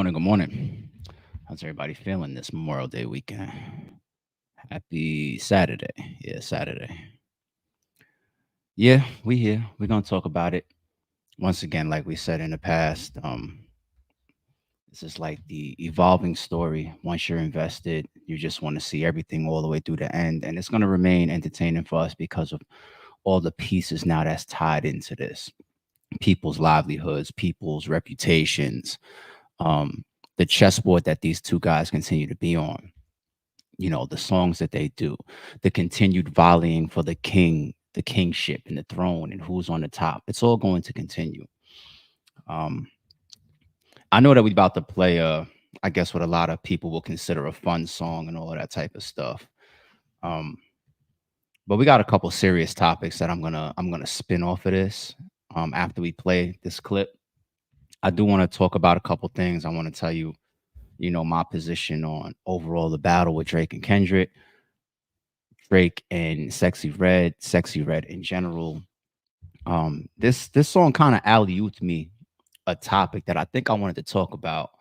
morning. Good morning. How's everybody feeling this Memorial Day weekend? Happy Saturday. Yeah, Saturday. Yeah, we here. We're gonna talk about it once again, like we said in the past. This is like the evolving story. Once you're invested, you just want to see everything all the way through the end, and it's gonna remain entertaining for us because of all the pieces now that's tied into this. People's livelihoods, people's reputations, um, the chessboard that these two guys continue to be on. The songs that they do, the continued volleying for the kingship and the throne and who's on the top. It's all going to continue. Um, I know that we about to play I guess what a lot of people will consider a fun song and all of that type of stuff. Um, but we got a couple serious topics that I'm gonna spin off of this after we play this clip. I do want to talk about a couple things. I want to tell you, my position on overall the battle with Drake and Kendrick. Drake and Sexyy Red in general. This song kind of alley ooped me a topic that I think I wanted to talk about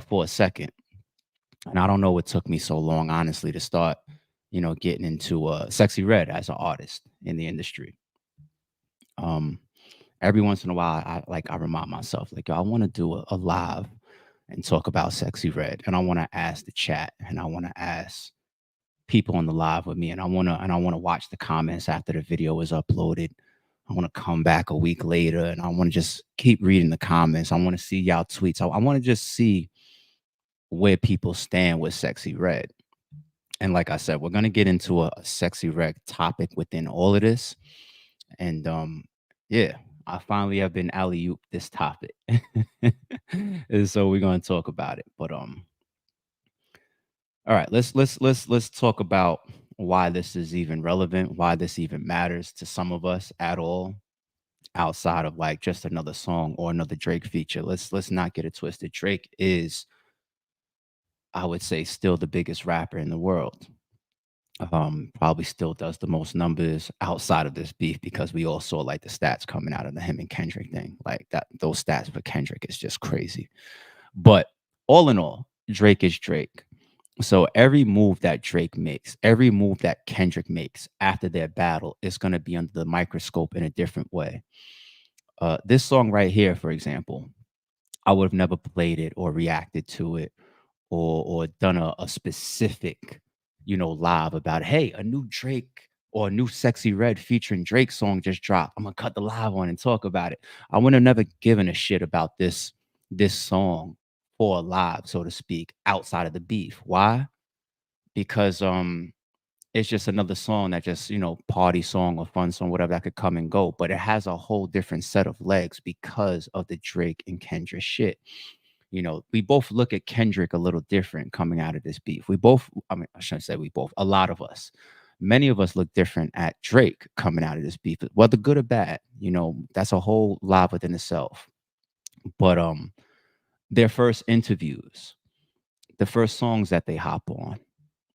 for a second. And I don't know what took me so long, honestly, to start, getting into Sexy Red as an artist in the industry. Um, every once in a while, I remind myself, like, yo, I want to do a live and talk about Sexy Red, and I want to ask the chat, and I want to ask people on the live with me, and I wanna watch the comments after the video is uploaded. I wanna come back a week later, and I wanna just keep reading the comments. I wanna see y'all tweets. I wanna just see where people stand with Sexy Red. And like I said, we're gonna get into a Sexy Red topic within all of this. And yeah, I finally have been alley oop this topic. And so we're gonna talk about it. But all right, let's talk about why this is even relevant, why this even matters to some of us at all, outside of like just another song or another Drake feature. Let's not get it twisted. Drake is, I would say, still the biggest rapper in the world. Probably still does the most numbers outside of this beef because we all saw like the stats coming out of the him and Kendrick thing. Like that, those stats for Kendrick is just crazy. But all in all, Drake is Drake. So every move that Drake makes, every move that Kendrick makes after their battle is going to be under the microscope in a different way. This song right here, for example, I would have never played it or reacted to it or done a specific, live about, hey, a new Drake or a new Sexy Red featuring Drake song just dropped. I'm gonna cut the live on and talk about it. I would have never given a shit about this song for a live, so to speak, outside of the beef. Why? Because it's just another song that just, party song or fun song, whatever that could come and go. But it has a whole different set of legs because of the Drake and Kendrick shit. We both look at Kendrick a little different coming out of this beef. We both, I mean, I shouldn't say we both, a lot of us. Many of us look different at Drake coming out of this beef, whether good or bad. That's a whole live within itself. But their first interviews, the first songs that they hop on,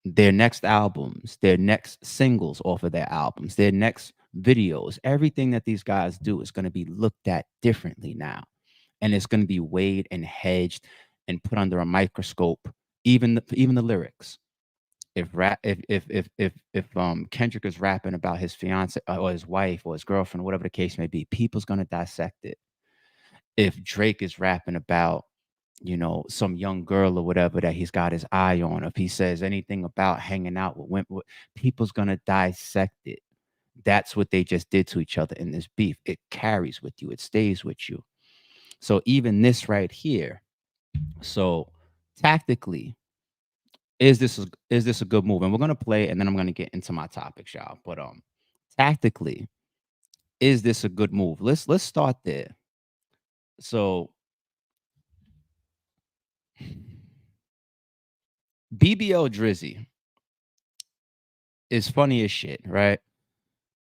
their next albums, their next singles off of their albums, their next videos, everything that these guys do is going to be looked at differently now. And it's going to be weighed and hedged and put under a microscope, even the lyrics. If Kendrick is rapping about his fiance or his wife or his girlfriend, whatever the case may be, people's going to dissect it. If Drake is rapping about some young girl or whatever that he's got his eye on, if he says anything about hanging out with women, people's gonna dissect it. That's what they just did to each other in this beef. It carries with you, it stays with you. So even this right here. So tactically, is this a good move? And we're gonna play, and then I'm gonna get into my topics, y'all. But tactically, is this a good move? Let's start there. So BBL Drizzy is funny as shit, right?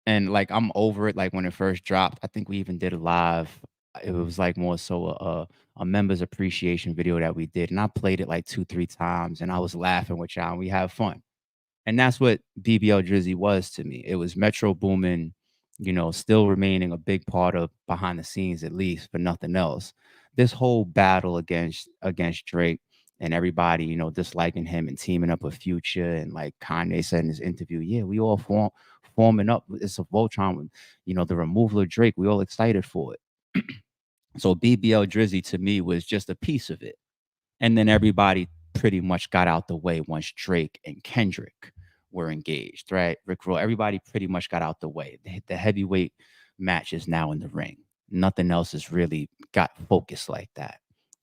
And, like, I'm over it, like, when it first dropped. I think we even did a live. It was, like, more so a members appreciation video that we did, and I played it, like, 2, 3 times, and I was laughing with y'all, and we have fun. And that's what BBL Drizzy was to me. It was Metro Boomin, still remaining a big part of behind the scenes, at least, for nothing else. this whole battle against Drake and everybody, disliking him and teaming up with Future, and like Kanye said in his interview, yeah, we all forming up. It's a Voltron with, the removal of Drake. We all excited for it. So BBL Drizzy to me was just a piece of it. And then everybody pretty much got out the way once Drake and Kendrick were engaged, right? Rick Roll, everybody pretty much got out the way. The heavyweight match is now in the ring. Nothing else has really got focus like that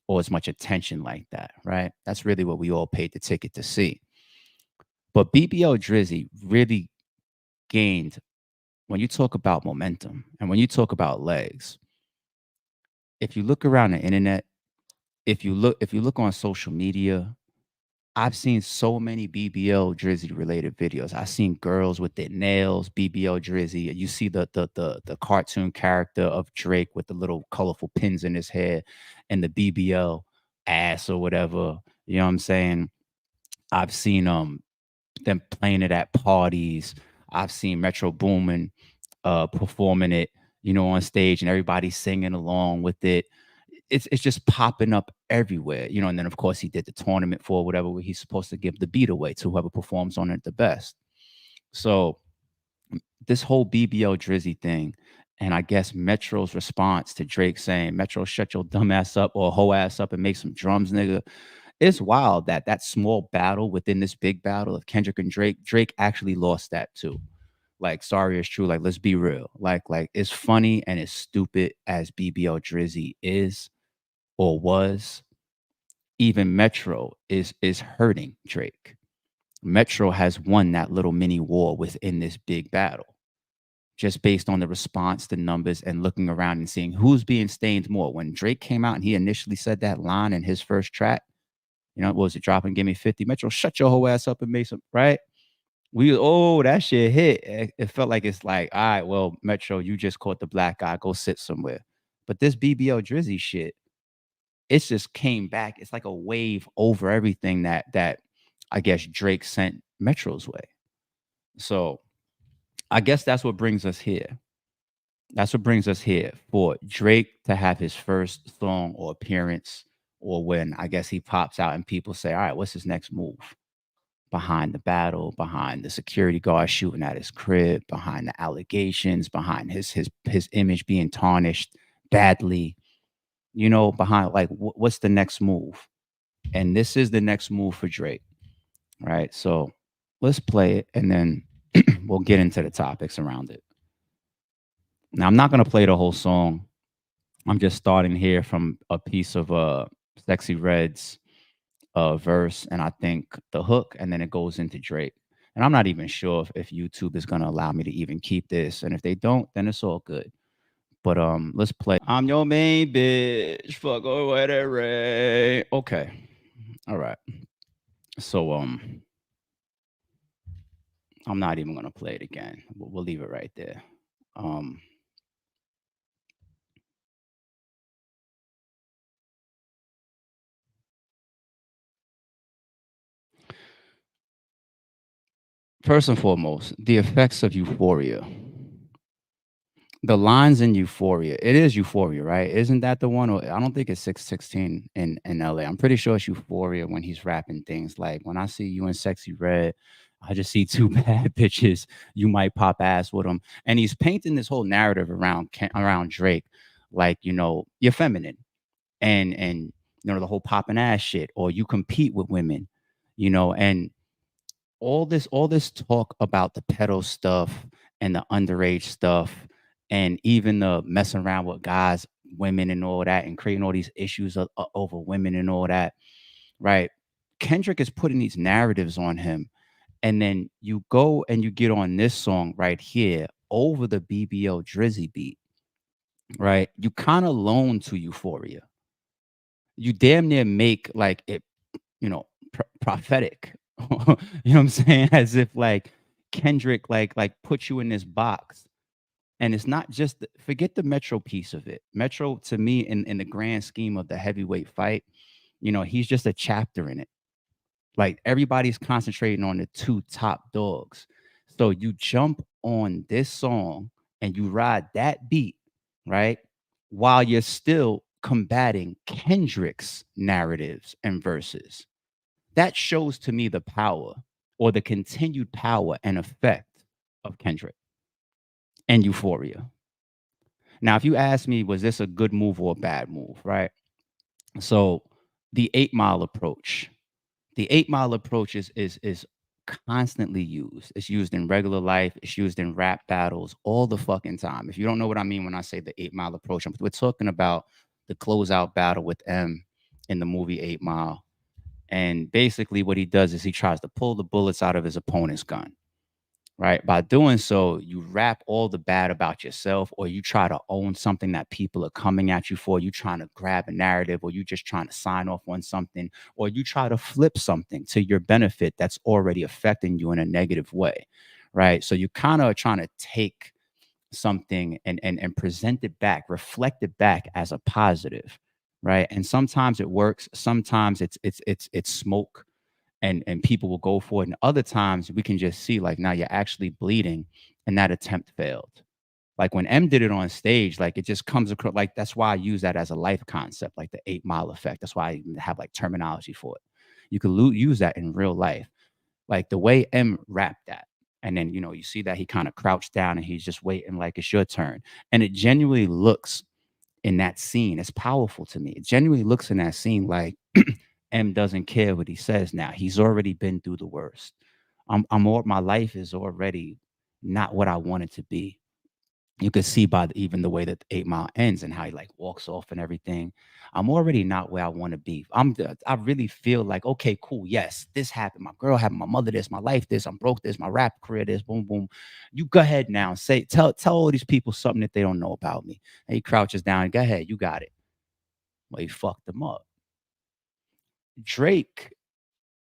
or as much attention like that, right? That's really what we all paid the ticket to see. But BBL Drizzy really gained, when you talk about momentum and when you talk about legs, if you look around the internet, if you look on social media, I've seen so many BBL Drizzy related videos. I've seen girls with their nails, BBL Drizzy. You see the cartoon character of Drake with the little colorful pins in his hair and the BBL ass or whatever. You know what I'm saying? I've seen them playing it at parties. I've seen Metro Boomin performing it, on stage, and everybody singing along with it. It's just popping up everywhere, and then of course he did the tournament for whatever, where he's supposed to give the beat away to whoever performs on it the best. So this whole BBL Drizzy thing, and I guess Metro's response to Drake saying, Metro, shut your dumb ass up or hoe ass up and make some drums, nigga. It's wild that that small battle within this big battle of Kendrick and Drake actually lost that too. Like, sorry, it's true. Like, let's be real. Like, as funny and as stupid as BBL Drizzy is or was, even Metro is hurting Drake. Metro has won that little mini war within this big battle, just based on the response, the numbers, and looking around and seeing who's being stained more. When Drake came out and he initially said that line in his first track, what was it? Dropping, give me 50. Metro, shut your whole ass up and make some, right? That shit hit. It felt like it's like, all right, well, Metro, you just caught the black guy. Go sit somewhere. But this BBL Drizzy shit, it's just came back. It's like a wave over everything that I guess Drake sent Metro's way. So I guess that's what brings us here. That's what brings us here for Drake to have his first song or appearance, or when I guess he pops out and people say, all right, what's his next move? Behind the battle, behind the security guard shooting at his crib, behind the allegations, behind his image being tarnished badly, behind like what's the next move? And this is the next move for Drake, right? So let's play it and then we'll get into the topics around it. Now, I'm not going to play the whole song. I'm just starting here from a piece of Sexyy Red's verse, and I think the hook, and then it goes into Drake. And I'm not even sure if YouTube is going to allow me to even keep this. And if they don't, then it's all good. But let's play. I'm your main bitch. Fuck over the Ray. Okay. All right. So I'm not even gonna play it again. We'll leave it right there. Um, First and foremost, the effects of euphoria. The lines in Euphoria. It is Euphoria, right? Isn't that the one? Or I don't think it's 616 in LA. I'm pretty sure it's Euphoria when he's rapping things like, when I see you in Sexy Red, I just see two bad bitches. You might pop ass with them. And he's painting this whole narrative around Drake, like, you're feminine, and the whole popping ass shit, or you compete with women, and all this talk about the pedo stuff and the underage stuff, and even the messing around with guys, women, and all that, and creating all these issues over women and all that, right? Kendrick is putting these narratives on him, and then you go and you get on this song right here over the BBL Drizzy beat, right? You kind of loan to Euphoria. You damn near make like it, prophetic. You know what I'm saying? As if like Kendrick like put you in this box. And it's not just forget the Metro piece of it. Metro, to me, in the grand scheme of the heavyweight fight, he's just a chapter in it. Like, everybody's concentrating on the two top dogs. So you jump on this song and you ride that beat, right? While you're still combating Kendrick's narratives and verses. That shows to me the power or the continued power and effect of Kendrick and Euphoria. Now, if you ask me, was this a good move or a bad move, right? So the 8 Mile approach. The 8 Mile approach is constantly used. It's used in regular life. It's used in rap battles all the fucking time. If you don't know what I mean when I say the 8 Mile approach, we're talking about the closeout battle with M in the movie 8 Mile. And basically, what he does is he tries to pull the bullets out of his opponent's gun, right? By doing so, you rap all the bad about yourself, or you try to own something that people are coming at you for. You trying to grab a narrative, or you just trying to sign off on something, or you try to flip something to your benefit that's already affecting you in a negative way, right? So you kind of are trying to take something and present it back, reflect it back as a positive, right? And sometimes it works, sometimes it's smoke, and people will go for it. And other times we can just see like, now you're actually bleeding, and that attempt failed. Like when M did it on stage, like it just comes across like that's why I use that as a life concept, like the 8 Mile effect. That's why I even have like terminology for it. You could use that in real life, like the way M rapped that. And then, you see that he kind of crouched down and he's just waiting like it's your turn. And it genuinely looks in that scene, it's powerful to me. It genuinely looks in that scene like M doesn't care what he says now. He's already been through the worst. My life is already not what I want it to be. You could see by even the way that the 8 Mile ends and how he like walks off and everything. I'm already not where I want to be. I really feel like, okay, cool. Yes, this happened. My girl happened. My mother this. My life this. I'm broke this. My rap career this. Boom, boom. You go ahead now. Tell all these people something that they don't know about me. And he crouches down. Go ahead. You got it. Well, he fucked them up. Drake,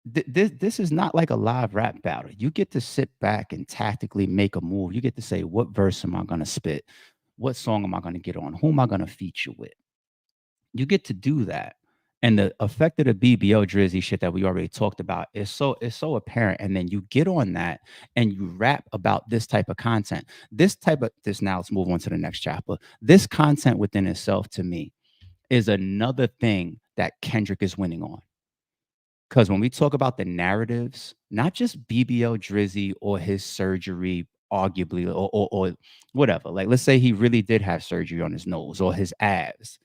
this is not like a live rap battle. You get to sit back and tactically make a move. You get to say, what verse am I going to spit? What song am I going to get on? Who am I going to feature with? You get to do that. And the effect of the BBL Drizzy shit that we already talked about is so apparent. And then you get on that and you rap about this type of content. This now let's move on to the next chapter. This content within itself to me is another thing that Kendrick is winning on. Because when we talk about the narratives, not just BBL Drizzy or his surgery, arguably, or whatever. Like, let's say he really did have surgery on his nose or his abs.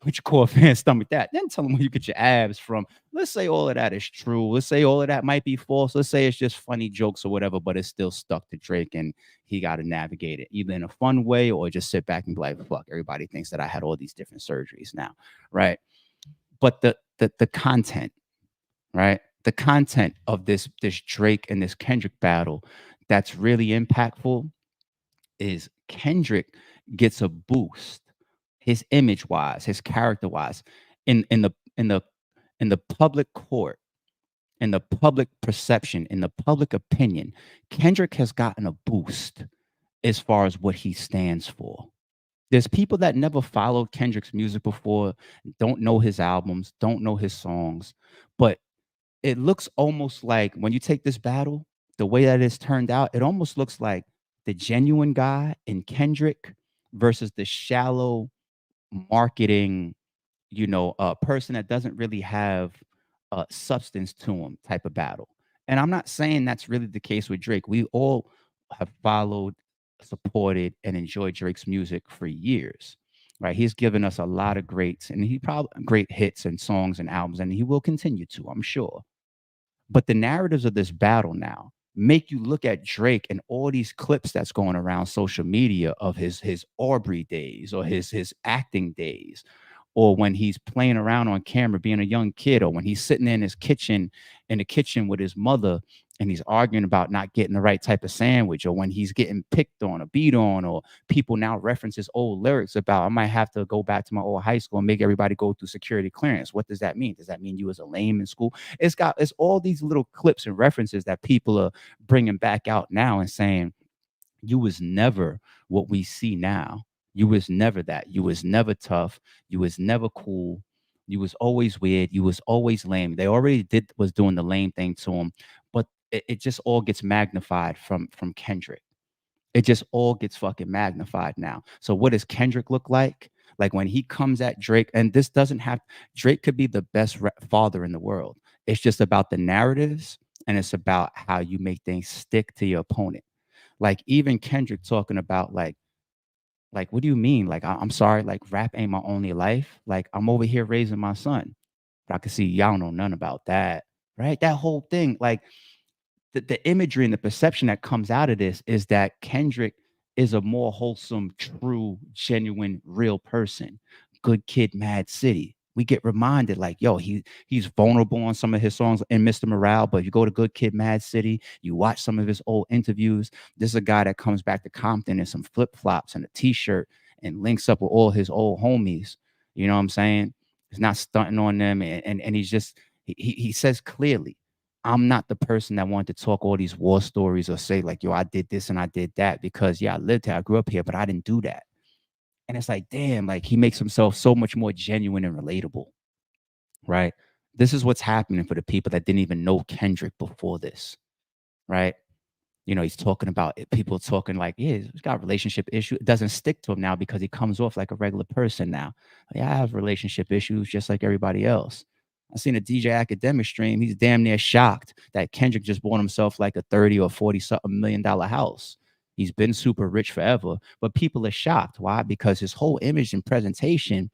Which core fan stomach that? Then tell him where you get your abs from. Let's say all of that is true. Let's say all of that might be false. Let's say it's just funny jokes or whatever, but it's still stuck to Drake and he got to navigate it either in a fun way or just sit back and be like, fuck, everybody thinks that I had all these different surgeries now. Right. But the content, right? The content of this Drake and this Kendrick battle that's really impactful is Kendrick gets a boost, his image wise, his character wise, in the public court, in the public perception, in the public opinion. Kendrick has gotten a boost as far as what he stands for. There's people that never followed Kendrick's music before, don't know his albums, don't know his songs, but it looks almost like when you take this battle, the way that it's turned out, it almost looks like the genuine guy in Kendrick versus the shallow marketing, person that doesn't really have substance to him type of battle. And I'm not saying that's really the case with Drake. We all have followed, supported, and enjoyed Drake's music for years. Right, he's given us a lot of greats, and he probably great hits and songs and albums, and he will continue to, I'm sure. But the narratives of this battle now make you look at Drake and all these clips that's going around social media of his Aubrey days or his acting days, or when he's playing around on camera being a young kid, or when he's sitting in his kitchen in the kitchen with his mother and he's arguing about not getting the right type of sandwich, or when he's getting picked on or beat on, or people now reference his old lyrics about, I might have to go back to my old high school and make everybody go through security clearance. What does that mean? Does that mean you was a lame in school? It's all these little clips and references that people are bringing back out now and saying, you was never what we see now. You was never that. You was never tough. You was never cool. You was always weird. You was always lame. They already was doing the lame thing to him, but it just all gets magnified from Kendrick. It just all gets fucking magnified now. So what does Kendrick look like? Like when he comes at Drake, and this doesn't have Drake could be the best father in the world. It's just about the narratives and it's about how you make things stick to your opponent. Like even Kendrick talking about like what do you mean? Like I'm sorry, like rap ain't my only life. Like I'm over here raising my son. But I can see y'all don't know none about that. Right? That whole thing, like the imagery and the perception that comes out of this is that Kendrick is a more wholesome, true, genuine, real person. Good kid, Mad City. We get reminded, like, yo, he's vulnerable on some of his songs in Mr. Morale. But if you go to Good Kid, Mad City, you watch some of his old interviews. This is a guy that comes back to Compton in some flip flops and a t-shirt and links up with all his old homies. You know what I'm saying? He's not stunting on them, and he's just he says clearly, I'm not the person that wanted to talk all these war stories or say like, yo, I did this and I did that because yeah, I lived here, I grew up here, but I didn't do that. And it's like, damn, like he makes himself so much more genuine and relatable, right? This is what's happening for the people that didn't even know Kendrick before this, right? He's talking about it, people talking like, yeah, he's got a relationship issue. It doesn't stick to him now because he comes off like a regular person now. Yeah, I have relationship issues just like everybody else. I seen a DJ Academic stream. He's damn near shocked that Kendrick just bought himself like a 30 or 40 something $1 million house. He's been super rich forever, but people are shocked. Why? Because his whole image and presentation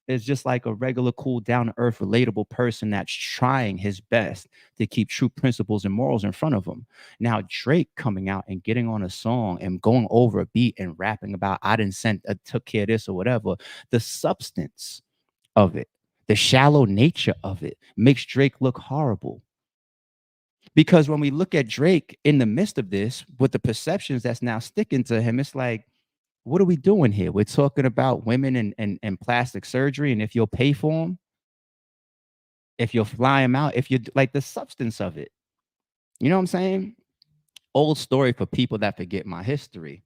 is just like a regular, cool, down to earth, relatable person that's trying his best to keep true principles and morals in front of him. Now, Drake coming out and getting on a song and going over a beat and rapping about, I didn't send, took care of this or whatever, the substance of it, the shallow nature of it makes Drake look horrible. Because when we look at Drake in the midst of this, with the perceptions that's now sticking to him, it's like, what are we doing here? We're talking about women and plastic surgery, and if you'll pay for them, if you'll fly them out, if you like the substance of it. You know what I'm saying? Old story for people that forget my history.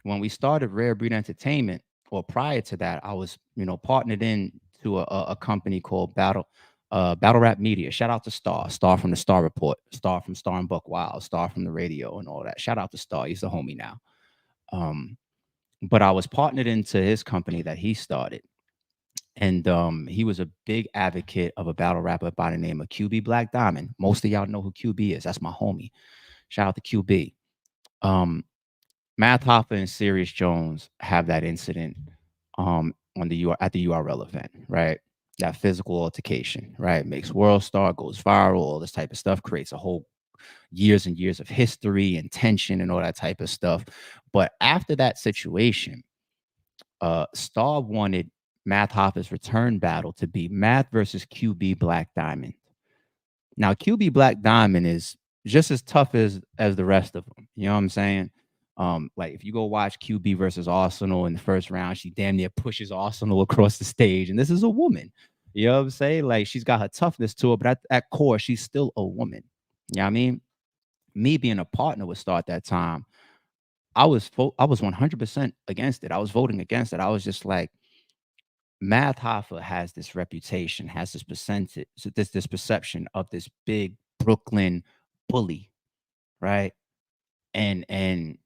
When we started Rare Breed Entertainment, or prior to that, I was, partnered in to a company called Battle Rap Media. Shout out to Star from the Star Report, Star from Star and Buck Wild, Star from the radio and all that. Shout out to Star. He's a homie now. Um, but I was partnered into his company that he started. And he was a big advocate of a battle rapper by the name of QB Black Diamond. Most of y'all know who QB is. That's my homie. Shout out to QB. Um, Math Hoffa and Sirius Jones have that incident on the at the URL event, right? That physical altercation, right? Makes World Star, goes viral, all this type of stuff, creates a whole years and years of history and tension and all that type of stuff. But after that situation, Star wanted Math Hoffa's return battle to be Math versus QB Black Diamond. Now, QB Black Diamond is just as tough as the rest of them. You know what I'm saying? Like if you go watch QB versus Arsenal in the first round, she damn near pushes Arsenal across the stage, and this is a woman. You know what I'm saying? Like she's got her toughness to her, but at core, she's still a woman. You know what I mean? Me being a partner with Star at that time, I was 100% against it. I was voting against it. I was just like, Math Hoffa has this reputation, has this percentage, this perception of this big Brooklyn bully, right? And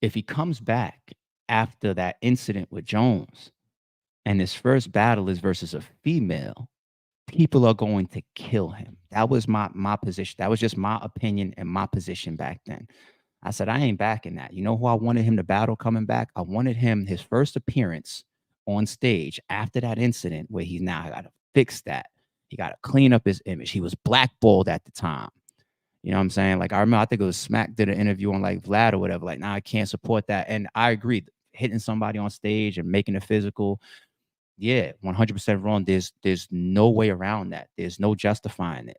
if he comes back after that incident with Jones, and his first battle is versus a female, people are going to kill him. That was my position. That was just my opinion and my position back then. I said, I ain't backing that. You know who I wanted him to battle coming back? I wanted him his first appearance on stage after that incident where he's now got to fix that. He got to clean up his image. He was blackballed at the time. You know what I'm saying? Like I remember, I think it was Smack did an interview on like Vlad or whatever. Like, nah, I can't support that. And I agree. Hitting somebody on stage and making it physical, yeah, 100% wrong. There's no way around that. There's no justifying it.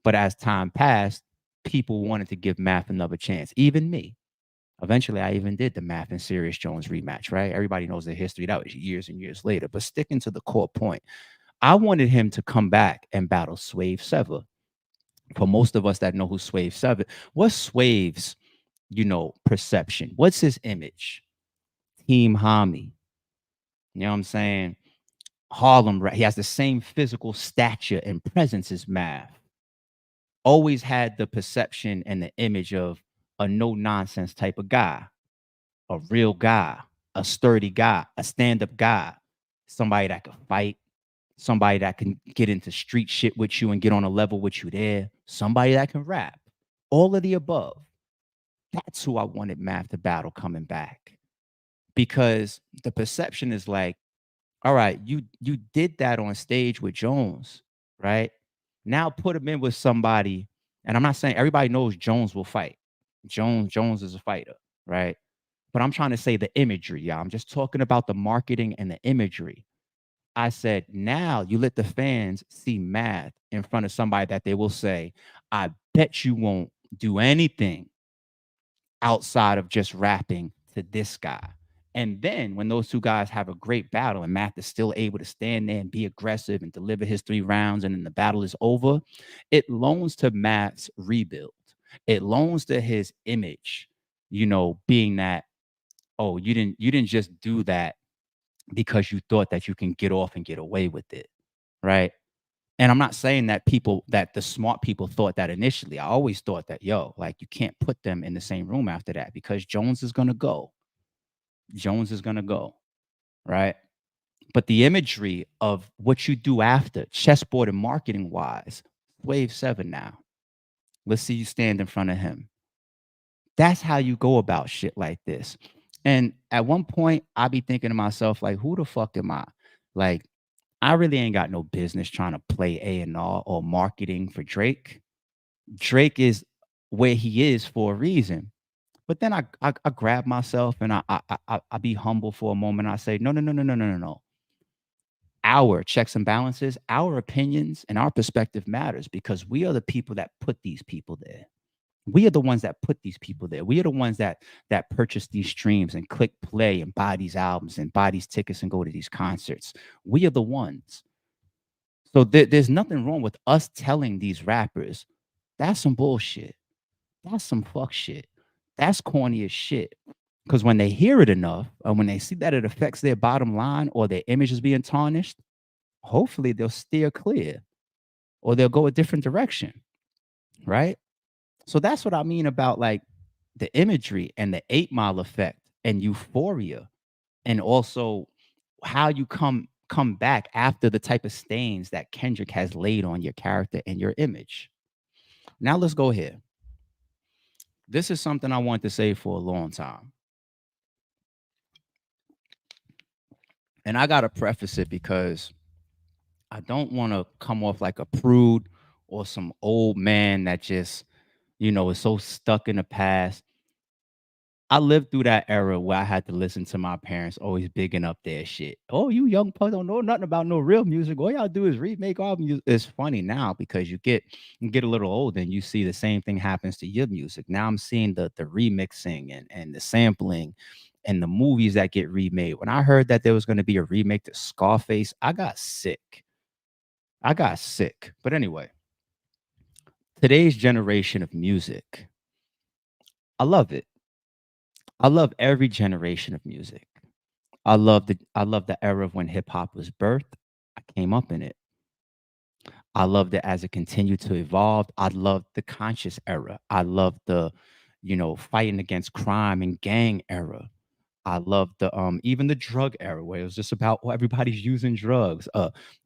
But as time passed, people wanted to give Math another chance, even me. Eventually, I even did the Math and Sirius Jones rematch, right? Everybody knows the history. That was years and years later. But sticking to the core point, I wanted him to come back and battle Swave Sever. For most of us that know who Swave Sever, what's Swave's, perception? What's his image? Team Hami. You know what I'm saying? Harlem, he has the same physical stature and presence as Math. Always had the perception and the image of a no nonsense type of guy, a real guy, a sturdy guy, a stand up guy. somebody that can fight, somebody that can get into street shit with you and get on a level with you there, somebody that can rap. All of the above. That's who I wanted Math to battle coming back. Because the perception is like, all right, you did that on stage with Jones, right? Now put him in with somebody, and I'm not saying everybody knows Jones will fight. Jones is a fighter, right? But I'm trying to say the imagery, y'all. I'm just talking about the marketing and the imagery. I said, now you let the fans see Math in front of somebody that they will say, I bet you won't do anything outside of just rapping to this guy. And then when those two guys have a great battle and Math is still able to stand there and be aggressive and deliver his 3 rounds and then the battle is over, it loans to Math's rebuild. It loans to his image, being that, oh, you didn't just do that because you thought that you can get off and get away with it. Right. And I'm not saying that the smart people thought that initially. I always thought that, yo, like you can't put them in the same room after that because Jones is gonna go. Jones is gonna go, right? But the imagery of what you do after, chessboard and marketing wise, wave 7 now. Let's see you stand in front of him. That's how you go about shit like this. And at one point, I be thinking to myself, like, who the fuck am I? Like, I really ain't got no business trying to play A&R or marketing for Drake. Drake is where he is for a reason. But then I grab myself and I be humble for a moment. I say, no, no, no, no, no, no, no, no. Our checks and balances, our opinions, and our perspective matters because we are the people that put these people there. We are the ones that put these people there. We are the ones that purchase these streams and click play and buy these albums and buy these tickets and go to these concerts. We are the ones. So there's nothing wrong with us telling these rappers that's some bullshit. That's some fuck shit. That's corny as shit. Because when they hear it enough, or when they see that it affects their bottom line or their image is being tarnished, hopefully they'll steer clear or they'll go a different direction. Right. So that's what I mean about like the imagery and the 8 Mile effect and euphoria and also how you come back after the type of stains that Kendrick has laid on your character and your image. Now let's go here. This is something I want to say for a long time. And I got to preface it because I don't want to come off like a prude or some old man that just, is so stuck in the past. I lived through that era where I had to listen to my parents always bigging up their shit. Oh, you young puss don't know nothing about no real music. All y'all do is remake all music. It's funny now because you get a little older and you see the same thing happens to your music. Now I'm seeing the remixing and the sampling and the movies that get remade. When I heard that there was going to be a remake to Scarface, I got sick. I got sick. But anyway, today's generation of music, I love it. I love every generation of music. I love the era of when hip hop was birthed. I came up in it. I loved it as it continued to evolve. I loved the conscious era. I loved the, fighting against crime and gang era. I loved the even the drug era where it was just about everybody's using drugs.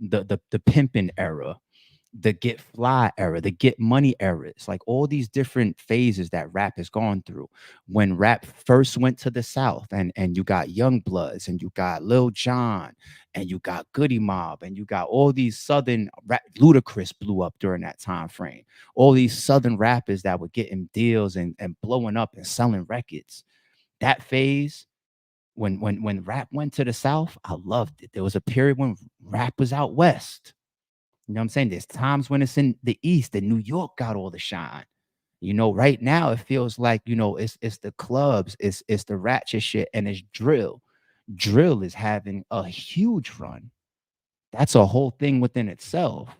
The pimping era, the get fly era, the get money eras, like all these different phases that rap has gone through. When rap first went to the South, and you got Young Bloods, and you got Lil Jon, and you got Goody Mob, and you got all these Southern rap. Ludacris blew up during that time frame. All these Southern rappers that were getting deals and blowing up and selling records. That phase. When rap went to the South, I loved it. There was a period when rap was out west. You know what I'm saying? There's times when it's in the East and New York got all the shine. Right now it feels like, it's the clubs, it's the ratchet shit, and it's drill. Drill is having a huge run. That's a whole thing within itself.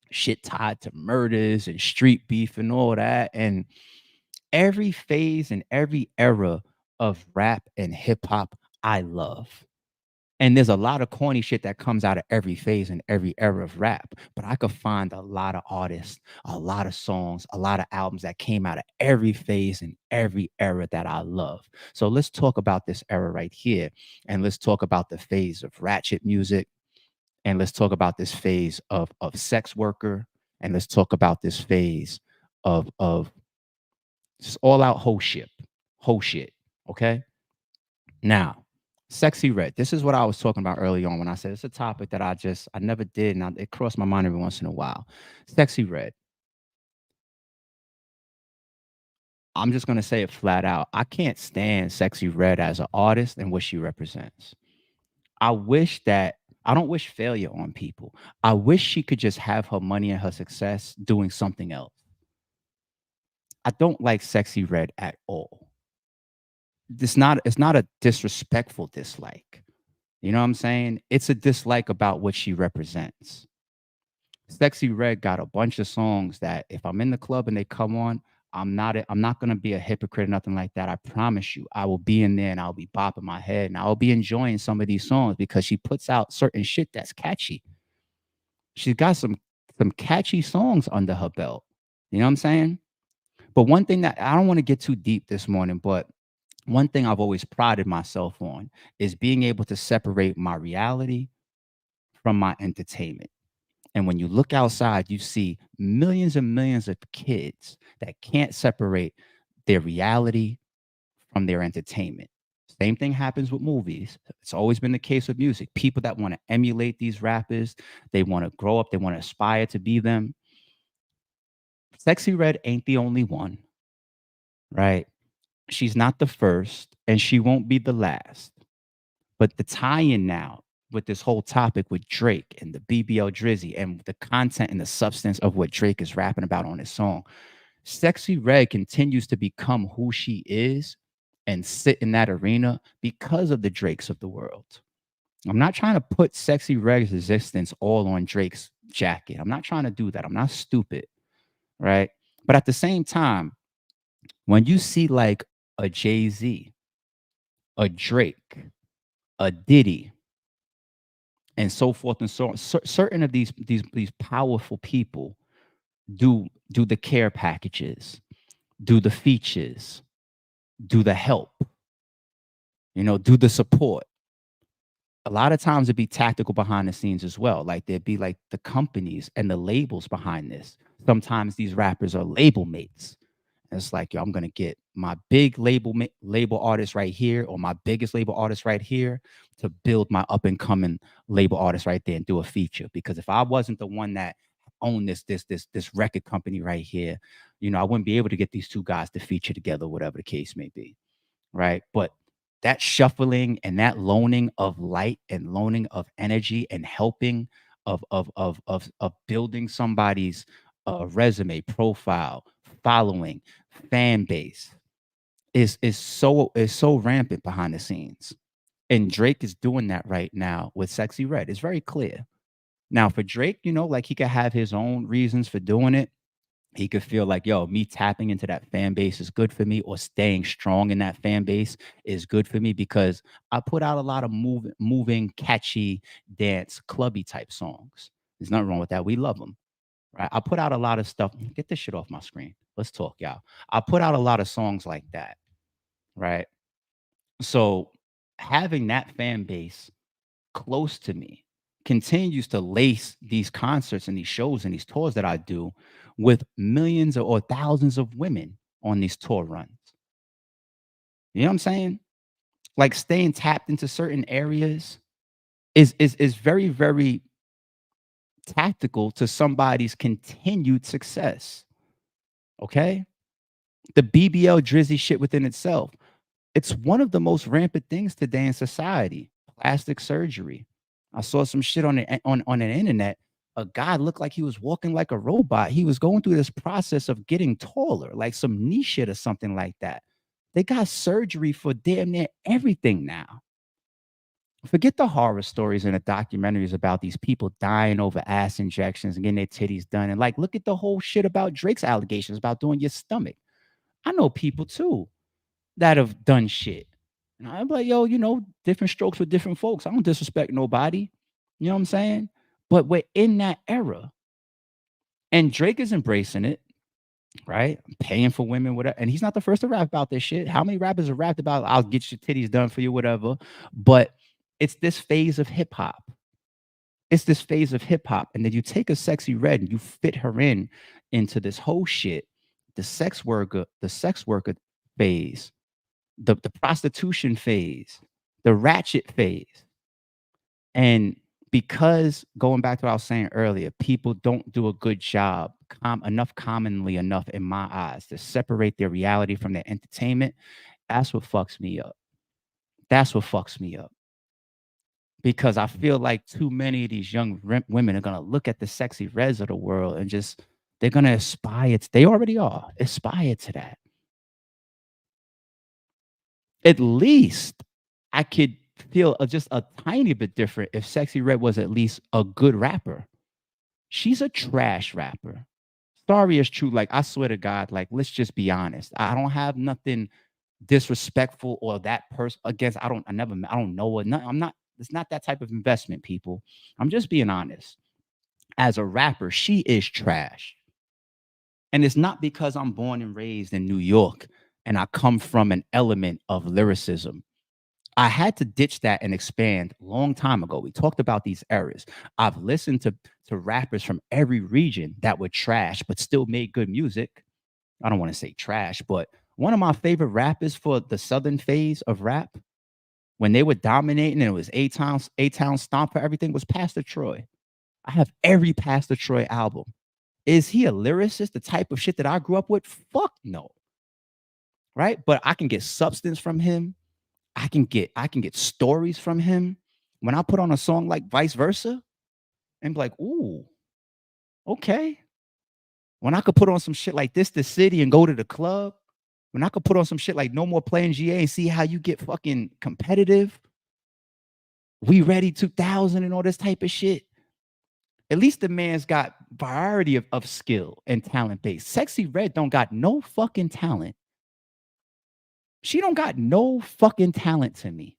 Shit tied to murders and street beef and all that. And every phase and every era of rap and hip hop, I love. And there's a lot of corny shit that comes out of every phase and every era of rap, but I could find a lot of artists, a lot of songs, a lot of albums that came out of every phase and every era that I love. So let's talk about this era right here, and let's talk about the phase of ratchet music, and let's talk about this phase of sex worker, and let's talk about this phase of just all out whole shit. Okay. Now, Sexy Red. This is what I was talking about early on when I said it's a topic that I never did, and it crossed my mind every once in a while. Sexy Red. I'm just gonna say it flat out. I can't stand Sexy Red as an artist and what she represents. I wish that I don't wish failure on people. I wish she could just have her money and her success doing something else. I don't like Sexy Red at all. It's not a disrespectful dislike. You know what I'm saying? It's a dislike about what she represents. Sexy Red got a bunch of songs that if I'm in the club and they come on, I'm not gonna be a hypocrite or nothing like that. I promise you. I will be in there and I'll be bopping my head and I'll be enjoying some of these songs because she puts out certain shit that's catchy. She's got some catchy songs under her belt. You know what I'm saying? But one thing that I don't want to get too deep this morning, but one thing I've always prided myself on is being able to separate my reality from my entertainment. And when you look outside, you see millions and millions of kids that can't separate their reality from their entertainment. Same thing happens with movies. It's always been the case with music. People that want to emulate these rappers, they want to grow up, they want to aspire to be them. Sexy Red ain't the only one, right? She's not the first, and she won't be the last. But the tie-in now with this whole topic with Drake and the BBL Drizzy and the content and the substance of what Drake is rapping about on his song, Sexy Red continues to become who she is and sit in that arena because of the Drakes of the world. I'm not trying to put Sexy Red's existence all on Drake's jacket. I'm not trying to do that. I'm not stupid, right? But at the same time, when you see like a Jay-Z, a Drake, a Diddy, and so forth and so on. Certain of these powerful people do the care packages, do the features, do the help, do the support. A lot of times it'd be tactical behind the scenes as well. Like there'd be like the companies and the labels behind this. Sometimes these rappers are label mates. And it's like, yo, I'm gonna get my big label artist right here, or my biggest label artist right here, to build my up and coming label artist right there and do a feature. Because if I wasn't the one that owned this record company right here, I wouldn't be able to get these two guys to feature together, whatever the case may be, right? But that shuffling and that loaning of light and loaning of energy and helping of building somebody's resume, profile, following, fan base is so rampant behind the scenes. And Drake is doing that right now with Sexy Red. It's very clear. Now for Drake, like he could have his own reasons for doing it. He could feel like, yo, me tapping into that fan base is good for me, or staying strong in that fan base is good for me because I put out a lot of moving, catchy, dance, clubby type songs. There's nothing wrong with that. We love them, right? I put out a lot of stuff. Get this shit off my screen. Let's talk, y'all. I put out a lot of songs like that, right? So having that fan base close to me continues to lace these concerts and these shows and these tours that I do with millions or thousands of women on these tour runs. You know what I'm saying? Like staying tapped into certain areas is very, very tactical to somebody's continued success. Okay. The BBL Drizzy shit within itself. It's one of the most rampant things today in society. Plastic surgery. I saw some shit on the internet. A guy looked like he was walking like a robot. He was going through this process of getting taller, like some knee shit or something like that. They got surgery for damn near everything now. Forget the horror stories and the documentaries about these people dying over ass injections and getting their titties done. And like, look at the whole shit about Drake's allegations about doing your stomach. I know people too that have done shit. And I'm like, yo, different strokes for different folks. I don't disrespect nobody. You know what I'm saying? But we're in that era. And Drake is embracing it, right? Paying for women, whatever. And he's not the first to rap about this shit. How many rappers have rapped about I'll get your titties done for you, whatever? But it's this phase of hip hop. It's this phase of hip hop. And then you take a Sexy Red and you fit her into this whole shit, the sex worker phase, the prostitution phase, the ratchet phase. And because going back to what I was saying earlier, people don't do a good job, commonly enough in my eyes, to separate their reality from their entertainment. That's what fucks me up. That's what fucks me up. Because I feel like too many of these young women are gonna look at the Sexy Reds of the world and just they're gonna aspire. They already are aspire to that. At least I could feel just a tiny bit different if Sexy Red was at least a good rapper. She's a trash rapper. Sorry is true. Like, I swear to God, like, let's just be honest. I don't have nothing disrespectful or that person against. I don't know. I'm not, it's not that type of investment, people. I'm just being honest. As a rapper, she is trash. And it's not because I'm born and raised in New York and I come from an element of lyricism. I had to ditch that and expand a long time ago. We talked about these eras. I've listened to rappers from every region that were trash but still made good music. I don't want to say trash, but one of my favorite rappers for the southern phase of rap, when they were dominating and it was A-Town stomp for everything, was Pastor Troy. I have every Pastor Troy album. Is he a lyricist, the type of shit that I grew up with? Fuck no. Right? But I can get substance from him. I can get stories from him. When I put on a song like Vice Versa and be like, ooh, okay. When I could put on some shit like The City and go to the club, when I could put on some shit like No More Playing GA and see how you get fucking competitive, We Ready 2000 and all this type of shit. At least the man's got variety of skill and talent base. Sexy Red don't got no fucking talent. She don't got no fucking talent to me.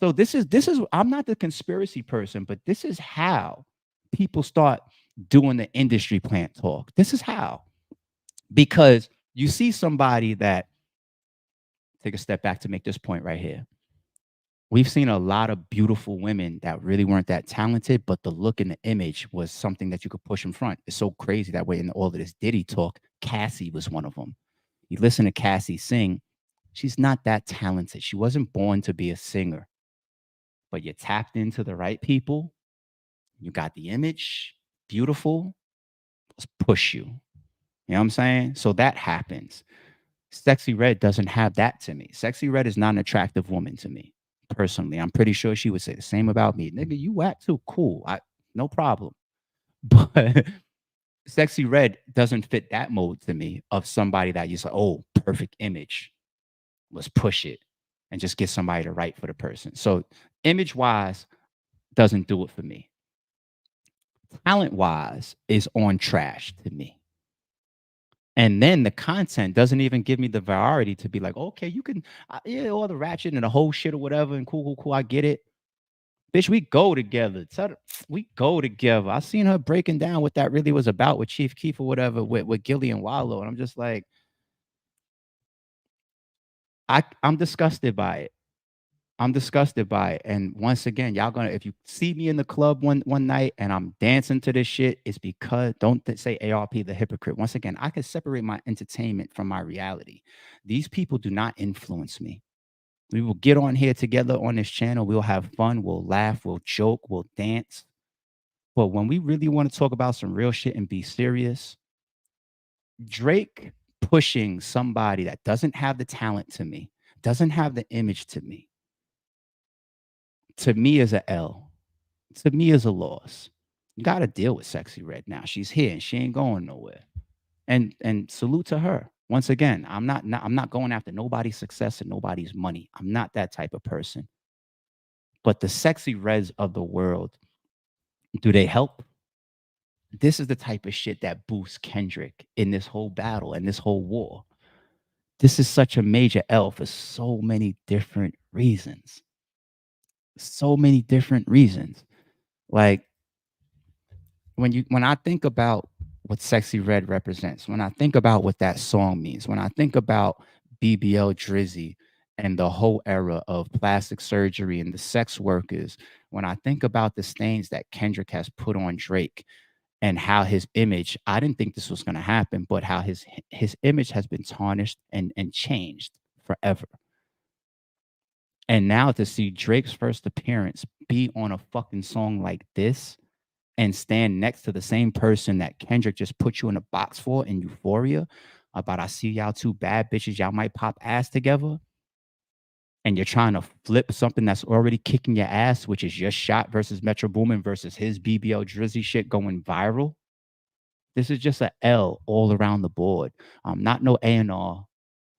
So this is I'm not the conspiracy person, but this is how people start doing the industry plant talk. This is how. Because you see somebody that take a step back to make this point right here. We've seen a lot of beautiful women that really weren't that talented, but the look and the image was something that you could push in front. It's so crazy that way in all of this Diddy talk, Cassie was one of them. You listen to Cassie sing, she's not that talented. She wasn't born to be a singer, but you tapped into the right people. You got the image, beautiful, let's push you. You know what I'm saying? So that happens. Sexy Red doesn't have that to me. Sexy Red is not an attractive woman to me, personally. I'm pretty sure she would say the same about me. Nigga, you whack too. Cool. No problem. But Sexy Red doesn't fit that mold to me of somebody that you say, oh, perfect image. Let's push it and just get somebody to write for the person. So image wise doesn't do it for me. Talent wise is on trash to me. And then the content doesn't even give me the variety to be like, okay, you can, yeah, all the ratchet and the whole shit or whatever, and cool, cool, cool. I get it. Bitch, we go together. We go together. I seen her breaking down what that really was about with Chief Keef or whatever with Gilly and Wallow. And I'm just like, I'm disgusted by it. I'm disgusted by it. And once again, y'all gonna if you see me in the club one night and I'm dancing to this shit, it's because don't say ARP the hypocrite. Once again, I can separate my entertainment from my reality. These people do not influence me. We will get on here together on this channel. We'll have fun. We'll laugh. We'll joke. We'll dance. But when we really want to talk about some real shit and be serious, Drake pushing somebody that doesn't have the talent to me, doesn't have the image to me is a L. To me is a loss. You got to deal with Sexy Red now. She's here and she ain't going nowhere. And salute to her. Once again, I'm not going after nobody's success and nobody's money. I'm not that type of person. But the Sexy Reds of the world, do they help? This is the type of shit that boosts Kendrick in this whole battle and this whole war. This is such a major L for so many different reasons. So many different reasons. Like when I think about what Sexy Red represents, when I think about what that song means, when I think about BBL Drizzy and the whole era of plastic surgery and the sex workers, when I think about the stains that Kendrick has put on Drake and how his image, I didn't think this was going to happen, but how his image has been tarnished and changed forever. And now to see Drake's first appearance be on a fucking song like this and stand next to the same person that Kendrick just put you in a box for in Euphoria about I see y'all two bad bitches, y'all might pop ass together, and you're trying to flip something that's already kicking your ass, which is your shot versus Metro Boomin versus his BBL Drizzy shit going viral. This is just a L all around the board. I'm not no A&R.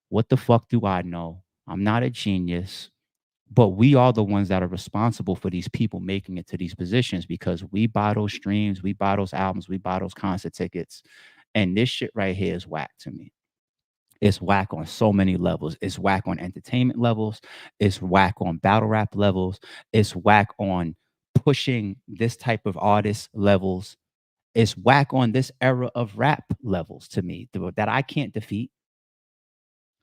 What the fuck do I know? I'm not a genius. But we are the ones that are responsible for these people making it to these positions because we buy those streams, we buy those albums, we buy those concert tickets. And this shit right here is whack to me. It's whack on so many levels. It's whack on entertainment levels. It's whack on battle rap levels. It's whack on pushing this type of artist levels. It's whack on this era of rap levels to me that I can't defeat.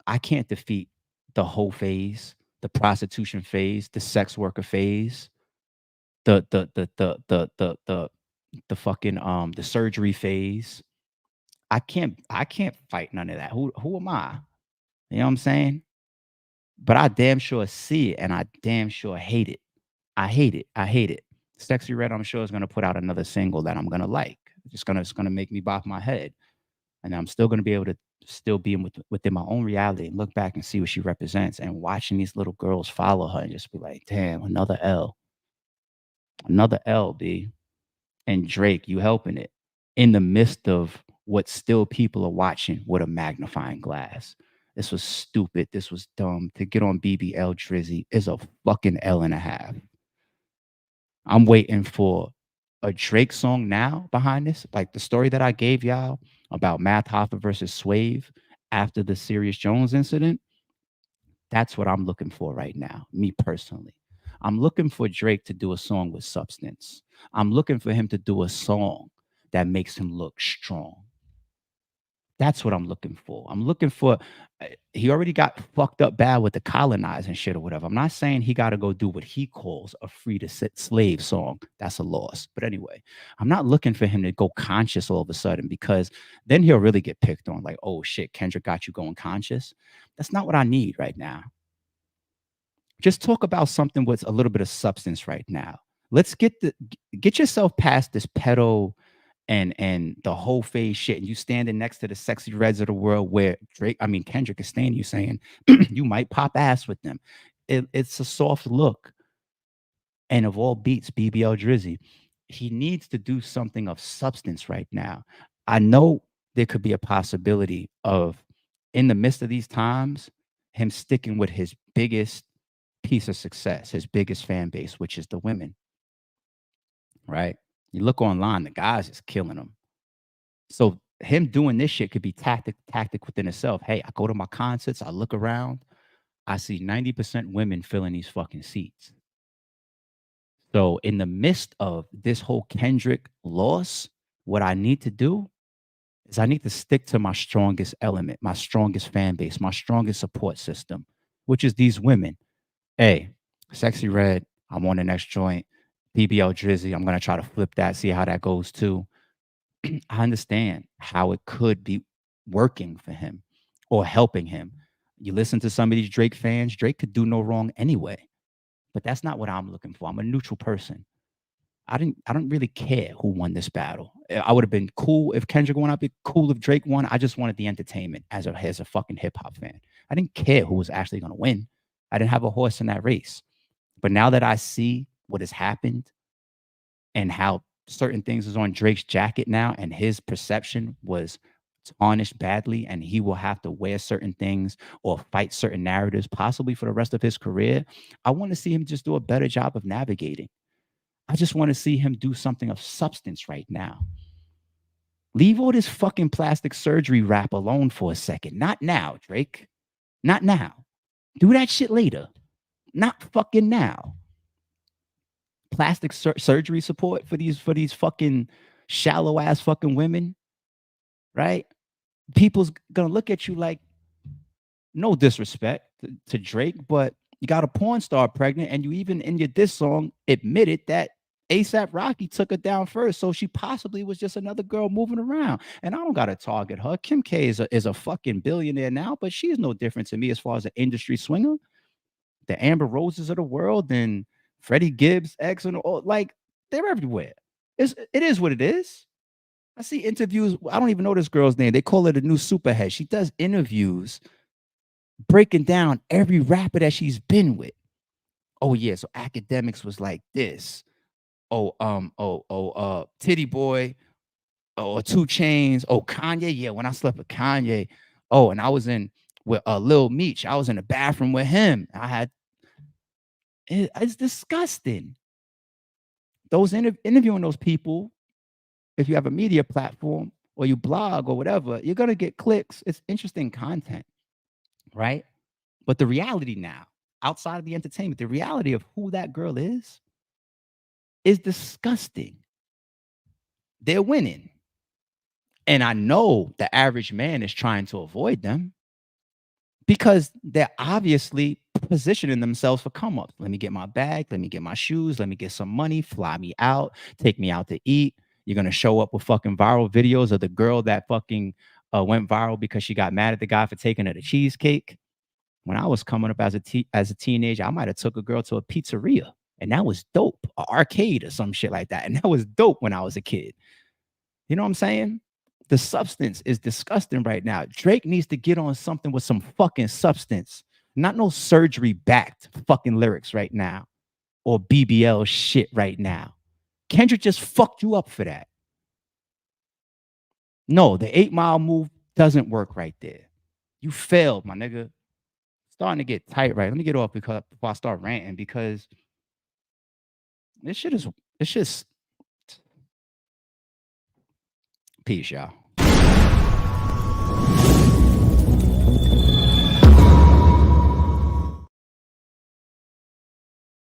I can't defeat the whole phase, the prostitution phase, the sex worker phase, the fucking the surgery phase. I can't fight none of that. Who am I? You know what I'm saying? But I damn sure see it and I damn sure hate it. I hate it. I hate it. Sexy Red, I'm sure, is gonna put out another single that I'm gonna like. It's gonna make me bop my head. And I'm still gonna be able to still be within my own reality and look back and see what she represents. And watching these little girls follow her and just be like, damn, another L, B. And Drake, you helping it in the midst of what still people are watching with a magnifying glass. This was stupid. This was dumb. To get on BBL Drizzy is a fucking L and a half. I'm waiting for a Drake song now behind this, like the story that I gave y'all about Math Hoffa versus Swave after the Sirius Jones incident. That's what I'm looking for right now, me personally. I'm looking for Drake to do a song with substance. I'm looking for him to do a song that makes him look strong. That's what I'm looking for. I'm looking for. He already got fucked up bad with the colonizing shit or whatever. I'm not saying he got to go do what he calls a free to sit slave song. That's a loss. But anyway, I'm not looking for him to go conscious all of a sudden because then he'll really get picked on. Like, oh shit, Kendrick got you going conscious. That's not what I need right now. Just talk about something with a little bit of substance right now. Let's get yourself past this pedo and the whole phase shit. And you standing next to the Sexy Reds of the world where Kendrick is standing you saying you might pop ass with them. It's a soft look. And of all beats, BBL Drizzy, he needs to do something of substance right now. I know there could be a possibility of, in the midst of these times, him sticking with his biggest piece of success, his biggest fan base, which is the women, right? You look online, the guys is killing him. So him doing this shit could be tactic within itself. Hey, I go to my concerts, I look around, I see 90% women filling these fucking seats. So in the midst of this whole Kendrick loss, what I need to do is I need to stick to my strongest element, my strongest fan base, my strongest support system, which is these women. Hey, Sexy Red, I'm on the next joint. BBL Drizzy, I'm gonna try to flip that, see how that goes too. I understand how it could be working for him or helping him. You listen to some of these Drake fans, Drake could do no wrong anyway. But that's not what I'm looking for. I'm a neutral person. I don't really care who won this battle. I would have been cool if Kendrick won. I'd be cool if Drake won. I just wanted the entertainment as a fucking hip hop fan. I didn't care who was actually gonna win. I didn't have a horse in that race. But now that I see what has happened and how certain things is on Drake's jacket now, and his perception was tarnished badly, and he will have to wear certain things or fight certain narratives, possibly for the rest of his career. I want to see him just do a better job of navigating. I just want to see him do something of substance right now. Leave all this fucking plastic surgery rap alone for a second. Not now, Drake. Not now. Do that shit later. Not fucking now. Plastic surgery support for these fucking shallow ass fucking women, right? People's gonna look at you like, no disrespect to Drake, but you got a porn star pregnant, and you even in your diss song admitted that ASAP Rocky took her down first, so she possibly was just another girl moving around. And I don't gotta target her. Kim K is a fucking billionaire now, but she's no different to me as far as an industry swinger. The Amber Roses of the world and Freddie Gibbs, X, and all, like, they're everywhere. It is what it is. I see interviews. I don't even know this girl's name. They call her the new superhead. She does interviews breaking down every rapper that she's been with. Oh yeah, so Academics was like this. Titty Boy. Oh, Two Chains. Oh, Kanye. Yeah, when I slept with Kanye. Oh, and I was in with Lil Meech. I was in the bathroom with him. It's disgusting. Those interviewing those people, if you have a media platform or you blog or whatever, you're gonna get clicks. It's interesting content, right? But the reality now, outside of the entertainment, the reality of who that girl is disgusting. They're winning. And I know the average man is trying to avoid them because they're obviously positioning themselves for come ups. Let me get my bag. Let me get my shoes. Let me get some money. Fly me out. Take me out to eat. You're going to show up with fucking viral videos of the girl that fucking went viral because she got mad at the guy for taking her to cheesecake. When I was coming up as a teenager, I might have took a girl to a pizzeria, and that was dope, an arcade or some shit like that, and that was dope when I was a kid. You know what I'm saying? The substance is disgusting right now. Drake needs to get on something with some fucking substance, not no surgery backed fucking lyrics right now or BBL shit right now. Kendrick just fucked you up for that. No, the 8 Mile move doesn't work right there. You failed, my nigga. Starting to get tight, right? Let me get off because before I start ranting because this shit is it's just peace, y'all.